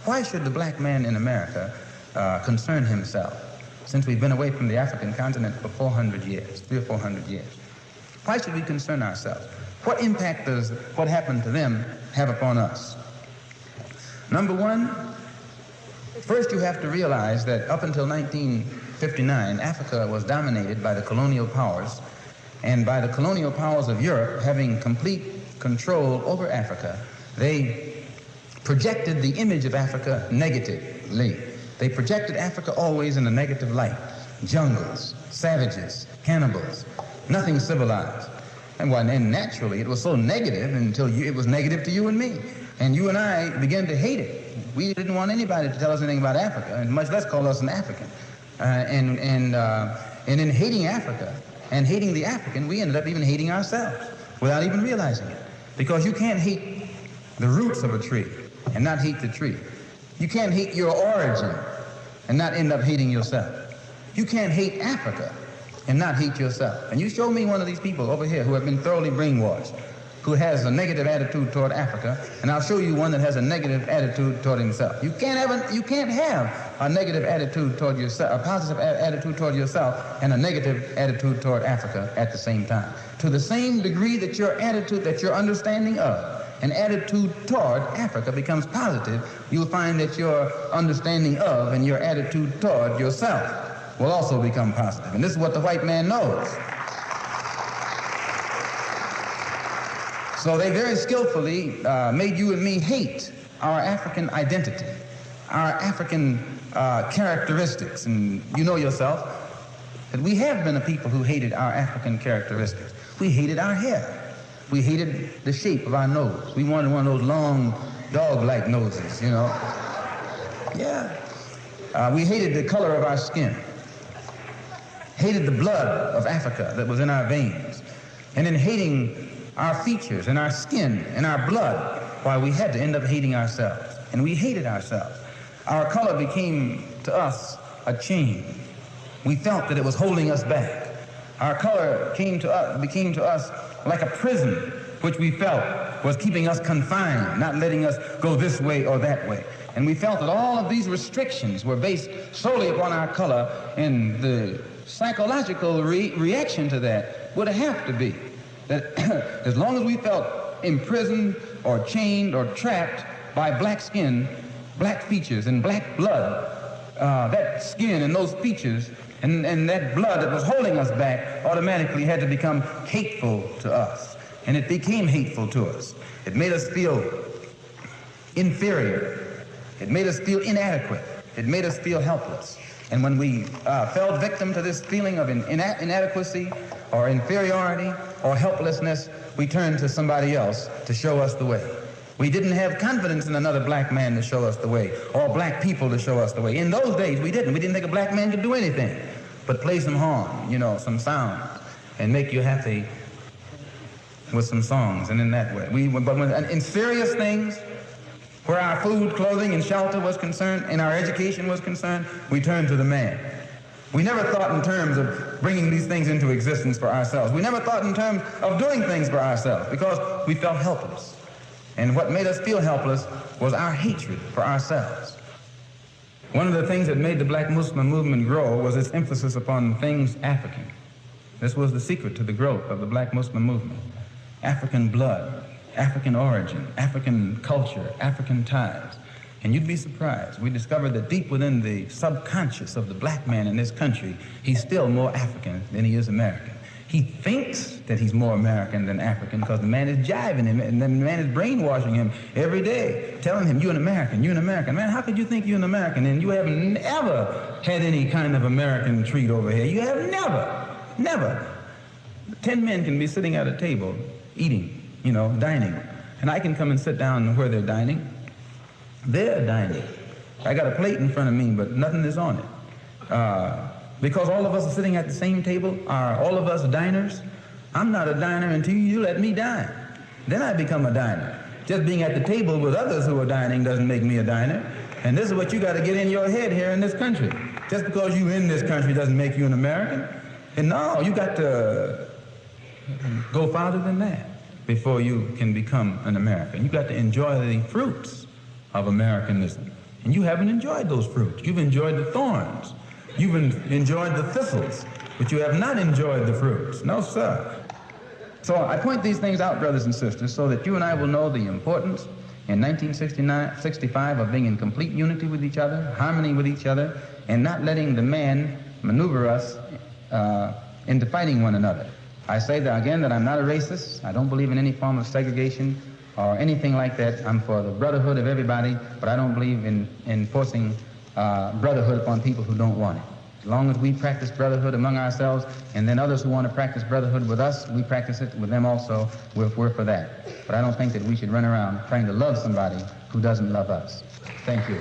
Why should the black man in America concern himself, since we've been away from the African continent for 400 years, 300 or 400 years? Why should we concern ourselves? What impact does what happened to them have upon us? Number one, first you have to realize that up until 1959, Africa was dominated by the colonial powers, and by the colonial powers of Europe having complete control over Africa, they projected the image of Africa negatively. They projected Africa always in a negative light. Jungles, savages, cannibals, nothing civilized. And naturally, it was so negative until it was negative to you and me. And you and I began to hate it. We didn't want anybody to tell us anything about Africa, and much less call us an African. And in hating Africa and hating the African, we ended up even hating ourselves without even realizing it. Because you can't hate the roots of a tree and not hate the tree. You can't hate your origin and not end up hating yourself. You can't hate Africa and not hate yourself. And you show me one of these people over here who have been thoroughly brainwashed, who has a negative attitude toward Africa, and I'll show you one that has a negative attitude toward himself. You can't have a negative attitude toward yourself, a positive attitude toward yourself, and a negative attitude toward Africa at the same time. To the same degree that your attitude, that your understanding of an attitude toward Africa becomes positive, you'll find that your understanding of and your attitude toward yourself will also become positive. And this is what the white man knows. So they very skillfully made you and me hate our African identity, our African characteristics. And you know yourself that we have been a people who hated our African characteristics. We hated our hair. We hated the shape of our nose. We wanted one of those long dog-like noses, you know. Yeah. We hated the color of our skin. Hated the blood of Africa that was in our veins. And in hating our features and our skin and our blood, why we had to end up hating ourselves. And we hated ourselves. Our color became to us a chain. We felt that it was holding us back. Our color became to us like a prison, which we felt was keeping us confined, not letting us go this way or that way. And we felt that all of these restrictions were based solely upon our color, and the psychological reaction to that would have to be that as long as we felt imprisoned or chained or trapped by black skin, black features, and black blood, that skin and those features and that blood that was holding us back automatically had to become hateful to us. And it became hateful to us. It made us feel inferior. It made us feel inadequate. It made us feel helpless. And when we fell victim to this feeling of inadequacy or inferiority or helplessness, we turned to somebody else to show us the way. We didn't have confidence in another black man to show us the way, or black people to show us the way. In those days, we didn't. We didn't think a black man could do anything but play some horn, you know, some sound, and make you happy with some songs, and in that way. But in serious things, where our food, clothing, and shelter was concerned, and our education was concerned, we turned to the man. We never thought in terms of bringing these things into existence for ourselves. We never thought in terms of doing things for ourselves because we felt helpless. And what made us feel helpless was our hatred for ourselves. One of the things that made the Black Muslim movement grow was its emphasis upon things African. This was the secret to the growth of the Black Muslim movement. African blood, African origin, African culture, African ties. And you'd be surprised. We discovered that deep within the subconscious of the black man in this country, he's still more African than he is American. He thinks that he's more American than African because the man is jiving him and the man is brainwashing him every day, telling him, you're an American, you're an American. Man, how could you think you're an American and you have never had any kind of American treat over here? You have never. 10 men can be sitting at a table eating, you know, dining. And I can come and sit down where they're dining. They're dining. I got a plate in front of me, but nothing is on it. Because all of us are sitting at the same table, are all of us diners? I'm not a diner until you let me dine. Then I become a diner. Just being at the table with others who are dining doesn't make me a diner. And this is what you got to get in your head here in this country. Just because you're in this country doesn't make you an American. And no, you got to go farther than that before you can become an American. You got to enjoy the fruits of Americanism. And you haven't enjoyed those fruits. You've enjoyed the thorns. You've enjoyed the thistles, but you have not enjoyed the fruits. No, sir. So I point these things out, brothers and sisters, so that you and I will know the importance in 1965 of being in complete unity with each other, harmony with each other, and not letting the man maneuver us into fighting one another. I say that again, that I'm not a racist. I don't believe in any form of segregation or anything like that. I'm for the brotherhood of everybody, but I don't believe in forcing brotherhood upon people who don't want it. As long as we practice brotherhood among ourselves, and then others who want to practice brotherhood with us, we practice it with them also. We're for that. But I don't think that we should run around trying to love somebody who doesn't love us. Thank you.